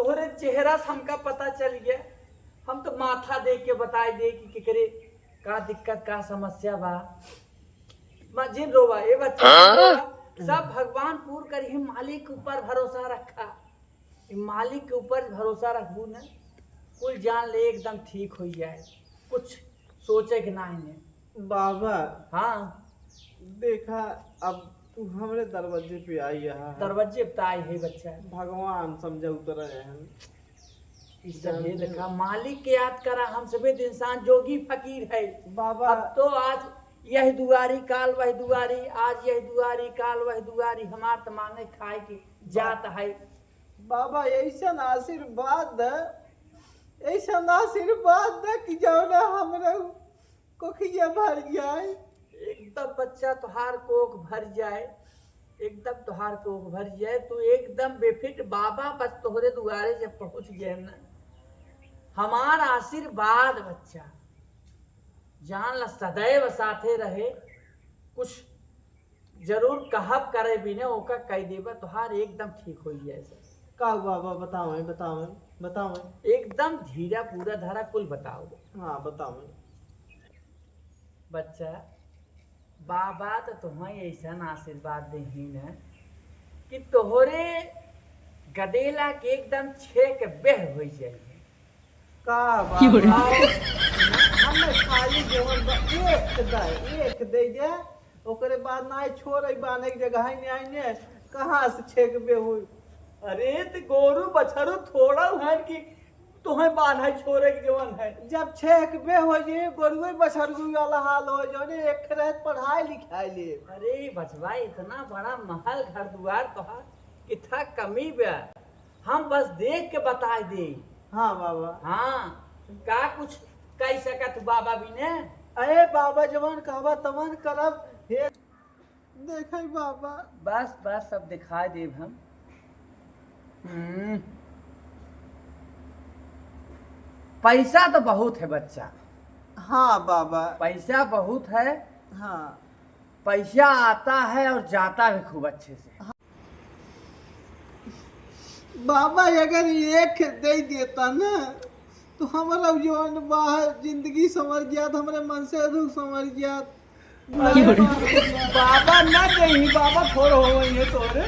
तोहरे चेहरा से हमका पता चल गया। हम तो माथा देख के बताई दे कि केकरे का दिक्कत का समस्या बा। जिन रोवा ये बच्चा सब भगवान पूर कर ही मालिक के ऊपर भरोसा रखा। मालिक के ऊपर भरोसा रखू न कुल जान ले एकदम ठीक हो जाए। कुछ सोचे कि नहीं बाबा। हाँ देखा अब तू हमरे दरवाजे पे आई है। दरवाजे पे आई है बच्चा। भगवान समझे उतर हैं। ये देखा मालिक के याद करा। हम सभी इंसान जोगी फकीर है बाबा। अब तो आज यही दुआरी काल वही दुआरी, आज यही दुआरी काल वही दुआरी। हमार तो मांगे खाए की जात है। बाबा ऐसा आशीर्वाद ऐसा आशीर्वाद कि जौना हमरा कोखिया भर जाए। एकदम बच्चा तुहार कोख भर जाए। एकदम तुहार कोख भर जाए। तू एकदम बेफिक्र बाबा बस तोहरे दुआरे जब पहुंच गए न हमार आशीर्वाद बच्चा जान ला सदैव साथे रहे। कुछ जरूर कहब करे भी ने ओका कह देबा तुहार एकदम ठीक हो जाए। का बाबा बताओ बताओ बताओ। एकदम धीरा पूरा धारा कुल बताओ। हाँ बताओ बच्चा। बाबा तो तुम्हें ऐसा आशीर्वाद दही न कि तोहरे गदेला के एकदम छेक बेह हो जाए। का बाबा हम खाली जेवन एक दे जा ओकरे बाद ना छोड़ बाने के जगह नहीं आईने कहाँ से छेकबे हो। अरे तो गोरू बछरू थोड़ा है कि तुम्हें बांधा छोड़े के जवन है। जब छेकबे हो जे गोरुए बछरू वाला हाल हो जो एक रह पढ़ाई लिखाई ले। अरे बचवा इतना बड़ा महल घर द्वार तोहार कितना कमी बे। हम बस देख के बता दे। हाँ बाबा। हाँ का कुछ कह सकत बाबा भी ने। अरे बाबा जवान कहबा तमन करब हे देखे बाबा। बस बस सब दिखाई देव हम। पैसा तो बहुत है बच्चा। हाँ बाबा पैसा बहुत है। हाँ पैसा आता है और जाता भी खूब अच्छे से। बाबा अगर एक दे देता ना तो हमारा जवान बाहर जिंदगी समझ गया हमारे मन से दुख समझ गया। बाबा ना दही बाबा थोड़ हो तोरे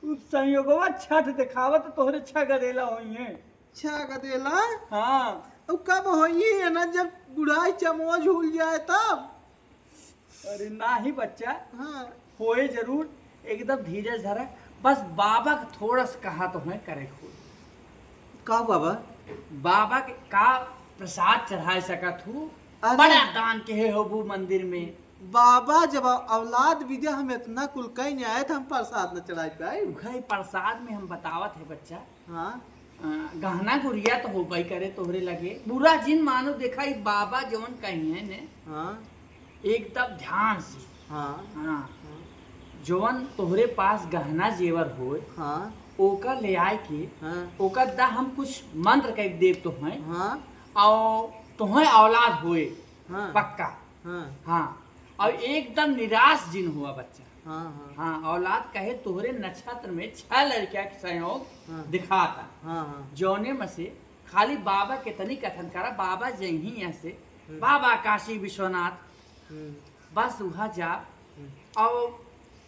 संयोगवा छठ दिखावत तोहरे छह गदेला होइए। छह गदेला। हाँ अब कब होइए है ना जब बुढ़ाई चमो झूल जाए तब। अरे ना ही बच्चा। हाँ होए जरूर एकदम धीरे धरा। बस बाबा का थोड़ा सा कहा तो है करे खुद का बाबा। बाबा के का प्रसाद चढ़ा सकत हूँ। अरे बड़ा दान के है होबू मंदिर में। बाबा जब औलाद विद्या हम इतना कुल कहीं नहीं आए थे हम प्रसाद न चढ़ाई पाए। उखई प्रसाद में हम बतावत है बच्चा। हाँ गहना गुड़िया तो हो गई करे तोहरे लगे बुरा जिन मानो देखा ही बाबा जवन कही है ने। हाँ एकदम ध्यान से। हाँ हाँ जवन तोहरे पास गहना जेवर हो हाँ ओकर ले आए के हाँ ओकर दा हम कुछ मंत्र कह देव तो हैं हाँ और तुम्हें औलाद होए हाँ पक्का। हाँ हाँ और एकदम निराश जिन हुआ बच्चा। हाँ हाँ औलाद कहे तोहरे नक्षत्र में 6 लड़किया के संयोग हाँ दिखाता। हाँ हाँ जौने में से खाली बाबा के तनी कथन करा बाबा जही यहाँ से बाबा काशी विश्वनाथ बस वहाँ जा और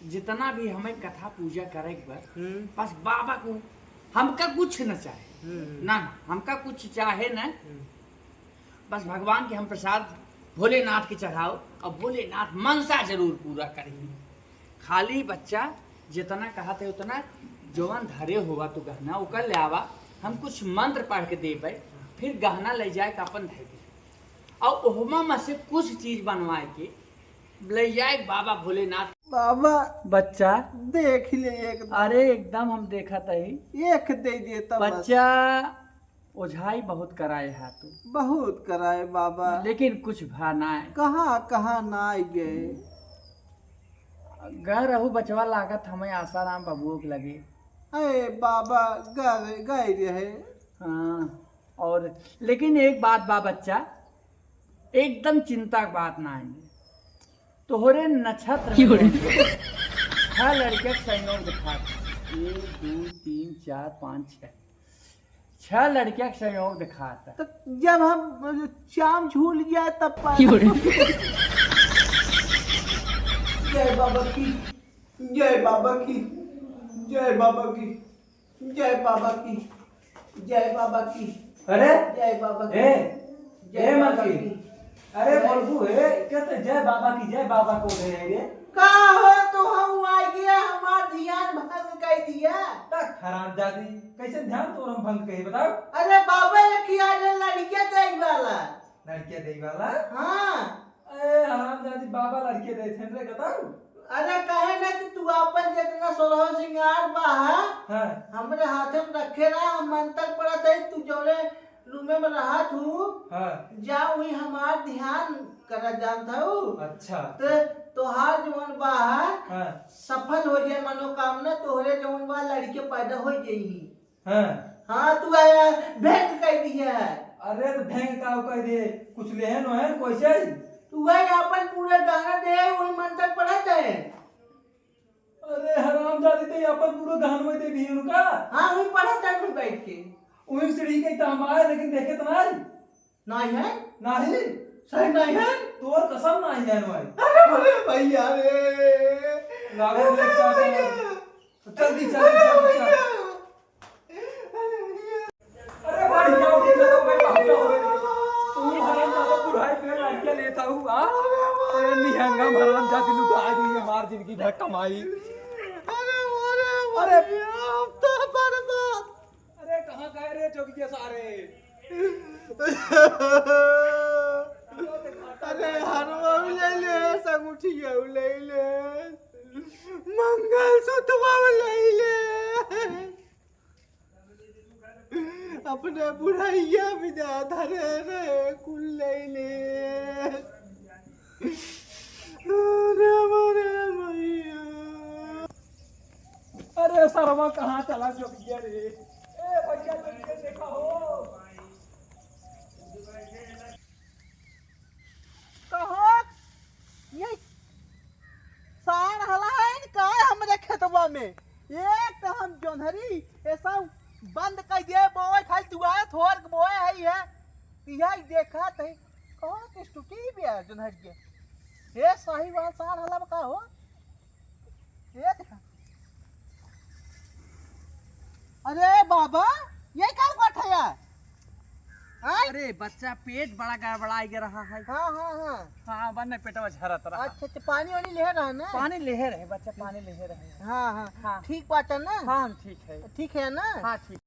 जितना भी हमें कथा पूजा करे बस बाबा को हमका कुछ न चाहे ना हमका कुछ चाहे न बस भगवान के हम प्रसाद भोलेनाथ के चढ़ाओ और भोलेनाथ मनसा जरूर पूरा करेंगे। खाली बच्चा जितना कहा थे उतना जवान धरे होगा तो गहना ओकर ले आवा हम कुछ मंत्र पढ़ के दे पाए फिर गहना ले जाए का अपन धरे और ओहमा में से कुछ चीज बनवाए के ले जाए बाबा भोलेनाथ। बाबा बच्चा देख ले एक। अरे एकदम हम देखा तही एक दे देता बच्चा। ओझाई बहुत कराए है तू बहुत कराए बाबा लेकिन कुछ भा ना है। कहाँ कहाँ ना गए गए रहू बचवा लागत हमें आसाराम बबुओं के लगे। अरे बाबा गए गए रहे। हाँ और लेकिन एक बात बा बच्चा एकदम चिंता की बात ना है। तोहरे नक्षत्र 6 लड़के संयोग दिखा 1 2 3 4 5 6 6 लड़कियां के संयोग दिखाता। तो जब हम चाम झूल जाए तब जय बाबा की, जय बाबा की, जय बाबा की, जय बाबा की, जय बाबा की, अरे जय बाबा की, जय बाबा की। अरे प्रभु है कहते जय बाबा को दे रे का हो तो हम आ गया, हमार ध्यान भंग कर दिया। तक हरामजादी कैसे ध्यान तोरम भंग कही बताओ। अरे बाबा ये किया रे लड़के दे वाला। लड़के दे वाला? हाँ। अरे हरामजादी बाबा लड़के दे थे रे बताओ। अरे कहे ना कि तू अपन जितना सोलह सिंगार बा हाँ हमरे हाथ में रखे रहा, हम मंत्र पढ़त है, तू जोरे रूमे में रहा तू हाँ जाओ ही हमार ध्यान करा जानता हूँ। अच्छा तो तोहार जवन बा हाँ सफल हो जाए मनोकामना, तोहरे जवन बा लड़के पैदा हो जाई। हाँ हाँ तू आया भेंट कर दिया। अरे तो भेंग का कह दे कुछ लेहन है कैसे तू वही अपन पूरे गहना दे वही मंत्र पढ़त है। अरे हरामजादी ते अपन पूरा गहन में दे दी उनका। हाँ वही पढ़त है मैं बैठ के। वही सीढ़ी के तो हम आए लेकिन देखे तो नहीं नहीं है नहीं सही नहीं है तोर कसम नहीं है भाई। अरे भैया रे लागत एक साथ जल्दी चल अरे भाई जाओ ठीक है तो मैं पहुंचा हो तू हरामजादा बुढ़ाई पे लड़के लेता हूं हां अरे निहंगा हरामजादी लुटा दी हमार जिंदगी भर कमाई। अरे अब तो बर्बाद। अरे कहां गए रे चौकिया सारे। अरे हरवा ले ले संगुठिया ले ले मंगल सूत्र ले ले अपने बुढ़ैया बिना धरे रे कुल ले ले। अरे मोरे मैया अरे सरवा कहां चला चौकिया रे ए भैया जल्दी देखा हो। कहो ये साण हला है का हमरे खेतवा में एक तो हम जोंधरी ऐसा बंद कर दिए बोए खाली दुआ थोर के बोए है यही देखा थे कहो कि टूटी भी है जोंधरी के ये सही बात साण हला में का हो ये देखा। अरे बाबा ये क्या कोठा है? अरे बच्चा पेट बड़ा गड़बड़ा के रहा है। हाँ हाँ हाँ हाँ बन्ने पेटवा झरत रहा। अच्छा अच्छा पानी वानी ले रहा ना? पानी ले रहे बच्चा पानी ले रहे। हाँ हाँ हाँ। ठीक बात है ना? हाँ ठीक है ठीक है ना? हाँ ठीक।